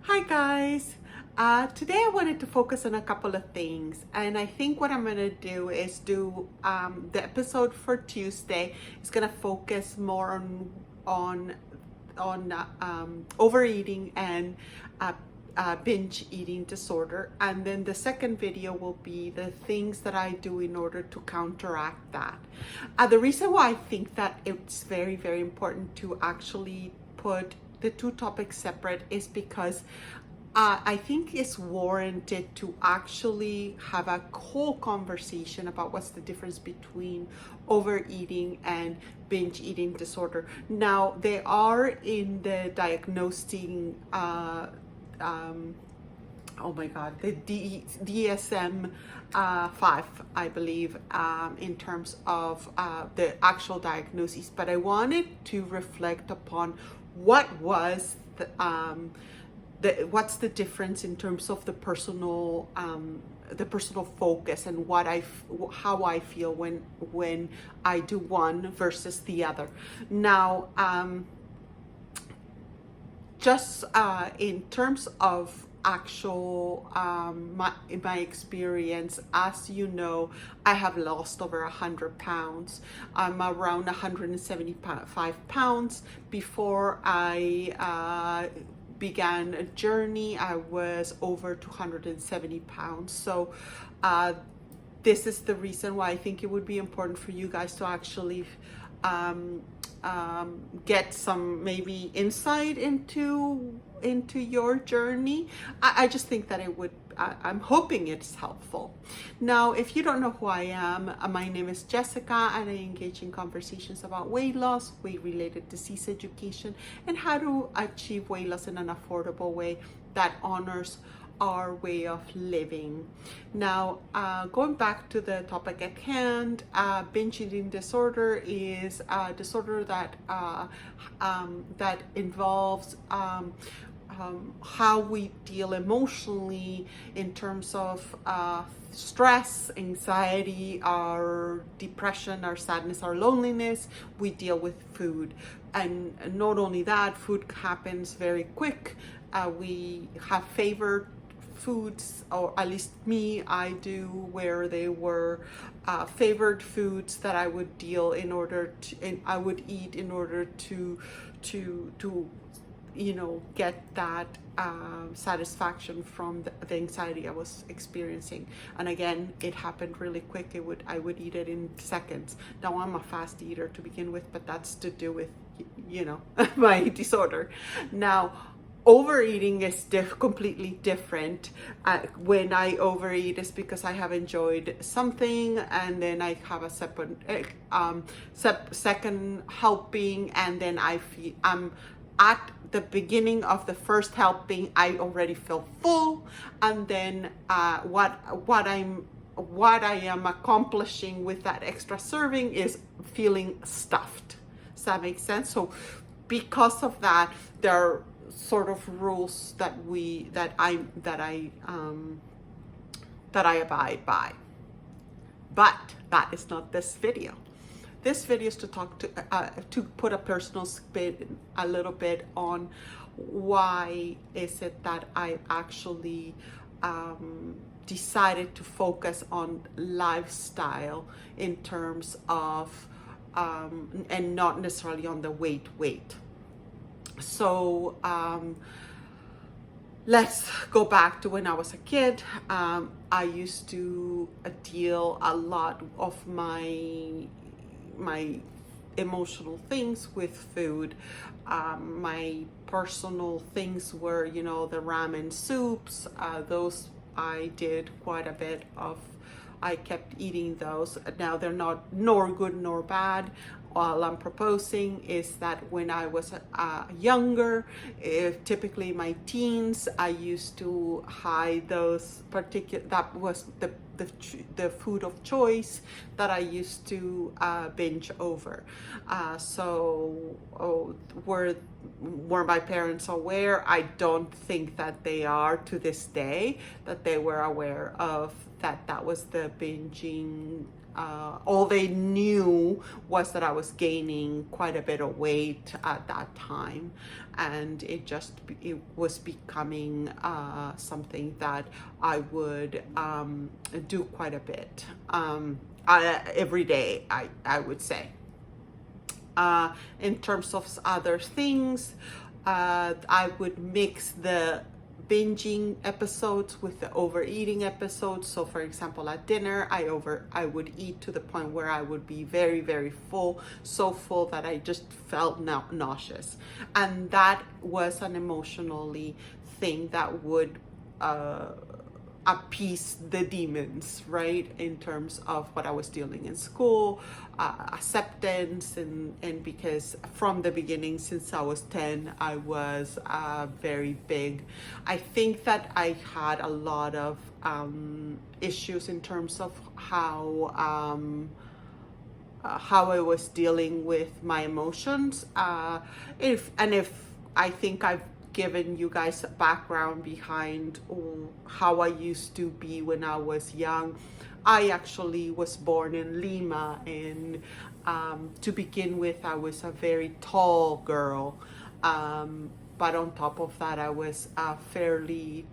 Hi guys. Today I wanted to focus on a couple of things, and I think what I'm gonna do is do the episode for Tuesday is gonna focus more on overeating and binge eating disorder, and then the second video will be the things that I do in order to counteract that. The reason why I think that it's very important to actually put the two topics separate is because I think it's warranted to actually have a whole conversation about what's the difference between overeating and binge eating disorder. Now, they are in the diagnosing, oh my God, the DSM-5, I believe, in terms of the actual diagnosis. But I wanted to reflect upon what was what's the difference in terms of the personal focus and how I feel when I do one versus the other. Now, just in terms of actual my experience, as you know, I have lost over 100 pounds. I'm around 175 pounds. Before I began a journey, I was over 270 pounds. So this is the reason why I think it would be important for you guys to actually get some maybe insight into your journey. I just think that it would, I'm hoping it's helpful. Now, if you don't know who I am, my name is Jessica, and I engage in conversations about weight loss, weight-related disease education, and how to achieve weight loss in an affordable way that honors our way of living. Now, going back to the topic at hand, binge eating disorder is a disorder that that involves how we deal emotionally in terms of stress, anxiety, our depression, our sadness, our loneliness. We deal with food, and not only that, food happens very quick. We have favored foods, or at least me, I do, where they were favored foods that I would deal in order to, and I would eat in order to get that satisfaction from the anxiety I was experiencing. And again, it happened really quick. I would eat it in seconds. Now, I'm a fast eater to begin with, but that's to do with my disorder. Now, overeating is completely different. When I overeat, it's because I have enjoyed something, and then I have a second helping, and then I feel at the beginning of the first helping, I already feel full, and then what I am accomplishing with that extra serving is feeling stuffed. Does that make sense? So because of that, there are sort of rules that I abide by. But that is not this video. This video is to talk to put a personal spin a little bit on why is it that I actually decided to focus on lifestyle in terms of and not necessarily on the weight. So let's go back to when I was a kid. I used to deal a lot of my emotional things with food. My personal things were, the ramen soups. Those I did quite a bit of. I kept eating those. Now, they're not nor good nor bad. All I'm proposing is that when I was younger, typically my teens, I used to hide those that was the food of choice that I used to binge over. Were my parents aware? I don't think that they are to this day, that they were aware of that was the binging all they knew was that I was gaining quite a bit of weight at that time, and it was becoming something that I would do quite a bit every day, I would say. In terms of other things, I would mix the binging episodes with the overeating episodes. So for example, at dinner, I would eat to the point where I would be very, very full, so full that I just felt nauseous. And that was an emotionally thing that would appease the demons, right? In terms of what I was dealing in school, acceptance, and because from the beginning, since I was 10, I was very big. I think that I had a lot of issues in terms of how I was dealing with my emotions. If I think I've given you guys a background behind how I used to be when I was young. I actually was born in Lima, and to begin with, I was a very tall girl. But on top of that, I was fairly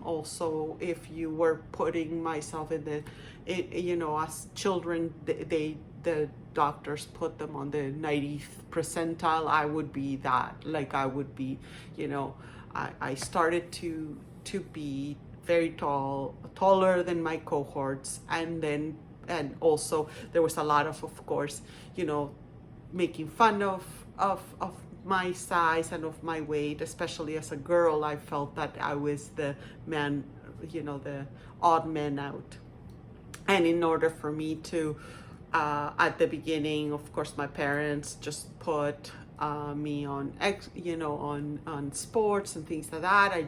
also, if you were putting myself in as children, the doctors put them on the 90th percentile. I would be that, like I would be, I started to be very tall, taller than my cohorts. And also there was a lot of course, making fun of my size and of my weight, especially as a girl. I felt that I was the man, the odd man out. And in order for me to, at the beginning, of course, my parents just put me on, on sports and things like that.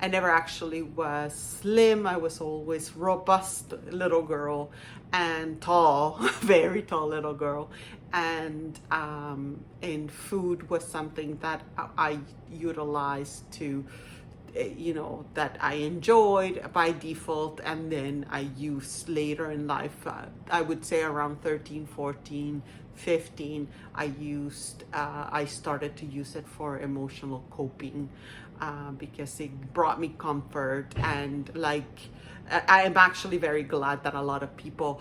I never actually was slim. I was always robust little girl and tall, very tall little girl. And food was something that I utilized to, that I enjoyed by default, and then I used later in life. I would say around 13, 14, 15, I started to use it for emotional coping, because it brought me comfort. And I am actually very glad that a lot of people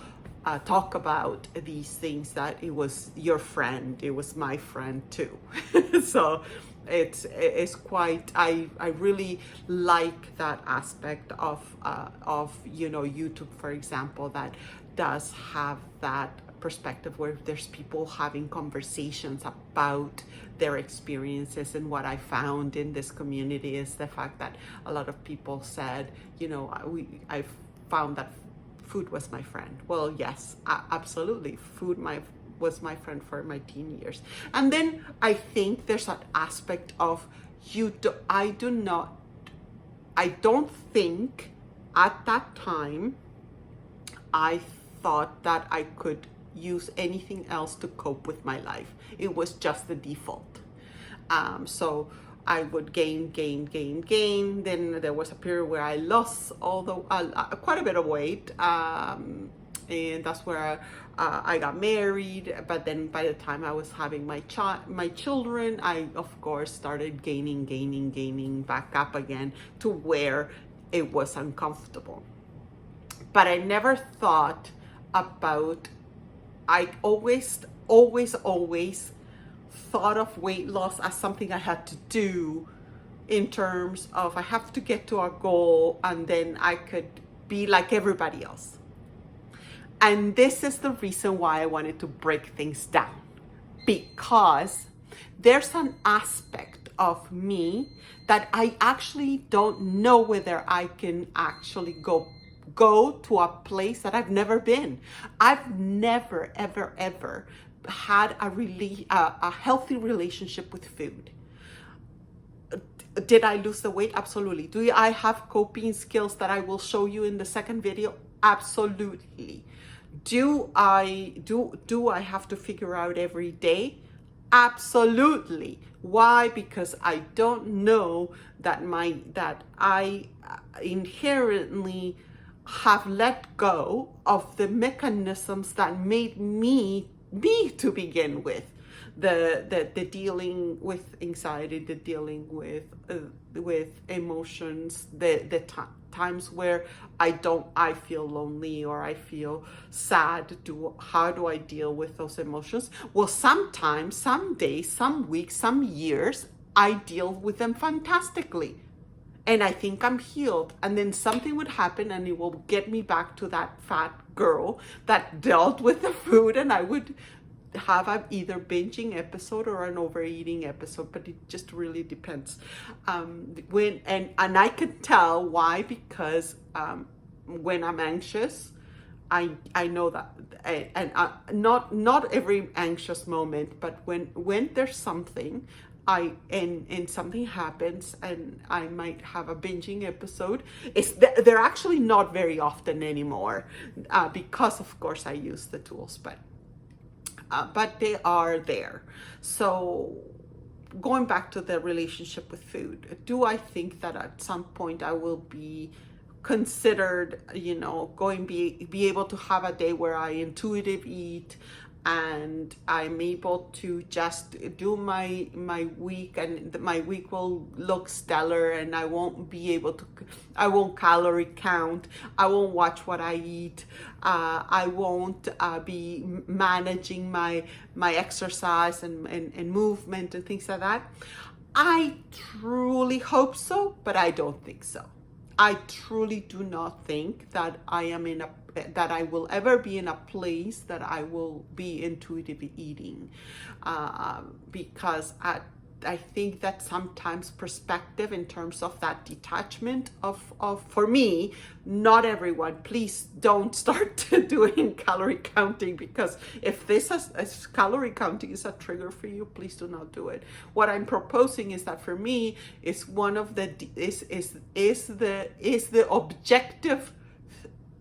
talk about these things, that it was your friend, it was my friend too. So it's quite, I really like that aspect of YouTube, for example, that does have that perspective where there's people having conversations about their experiences. And what I found in this community is the fact that a lot of people said, I found that food was my friend. Well, yes, absolutely. Food was my friend for my teen years. And then I think there's that aspect of I don't think at that time I thought that I could use anything else to cope with my life. It was just the default. So I would gain. Then there was a period where I lost quite a bit of weight. And that's where I got married. But then by the time I was having my children, I of course started gaining back up again to where it was uncomfortable. But I never thought about, I always thought of weight loss as something I had to do in terms of I have to get to a goal and then I could be like everybody else. And this is the reason why I wanted to break things down, because there's an aspect of me that I actually don't know whether I can actually go to a place that I've never been. I've never, ever had a healthy relationship with food. Did I lose the weight? Absolutely. Do I have coping skills that I will show you in the second video? Absolutely. Do I have to figure out every day? Absolutely. Why? Because I don't know that I inherently have let go of the mechanisms that made me to begin with. The dealing with anxiety, the dealing with emotions, the times where I feel lonely or I feel sad. How do I deal with those emotions? Well, sometimes, some days, some weeks, some years, I deal with them fantastically. And I think I'm healed. And then something would happen and it will get me back to that fat girl that dealt with the food, and I would have either binging episode or an overeating episode, but it just really depends. And I can tell why, because when I'm anxious, I know that, and not every anxious moment, but when there's something, and something happens and I might have a binging episode. They're actually not very often anymore, because of course I use the tools, but they are there. So going back to the relationship with food, do I think that at some point I will be considered, be able to have a day where I intuitive eat and I'm able to just do my week, and my week will look stellar, and I won't calorie count, I won't watch what I eat, I won't be managing my exercise and movement and things like that? I truly hope so, but I don't think so. I truly do not think that that I will ever be in a place that I will be intuitive eating, because I think that sometimes perspective in terms of that detachment of for me, not everyone, please don't start doing calorie counting, because if this is calorie counting is a trigger for you, please do not do it. What I'm proposing is that for me is one of the is the objective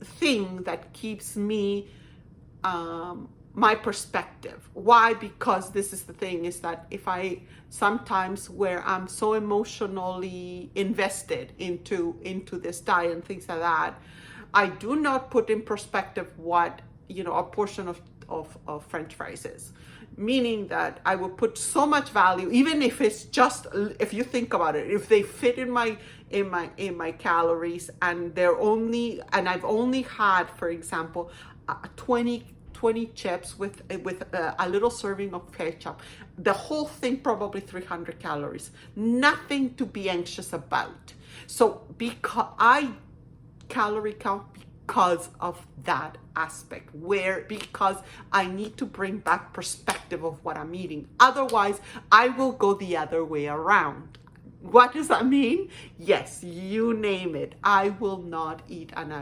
thing that keeps me my perspective. Why? Because this is the thing, is that if I sometimes where I'm so emotionally invested into this diet and things like that, I do not put in perspective what a portion of French fries is. Meaning that I will put so much value, even if it's just, if you think about it, if they fit in my calories, and I've only had, for example, 20 chips with a little serving of ketchup, the whole thing probably 300 calories, nothing to be anxious about. So because I calorie count because of that aspect, because I need to bring back perspective of what I'm eating. Otherwise, I will go the other way around. What does that mean? Yes, you name it. I will not eat, and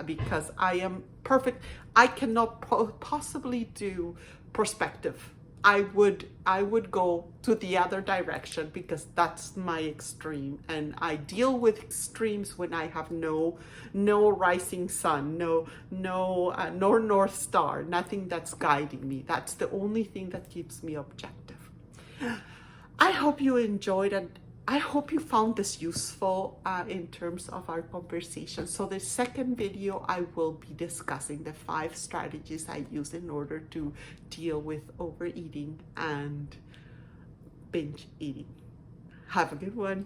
because I am perfect. I cannot possibly do perspective. I would go to the other direction, because that's my extreme, and I deal with extremes when I have no rising sun, no north star, nothing that's guiding me. That's the only thing that keeps me objective. I hope you enjoyed, and I hope you found this useful in terms of our conversation. So the second video, I will be discussing the 5 strategies I use in order to deal with overeating and binge eating. Have a good one.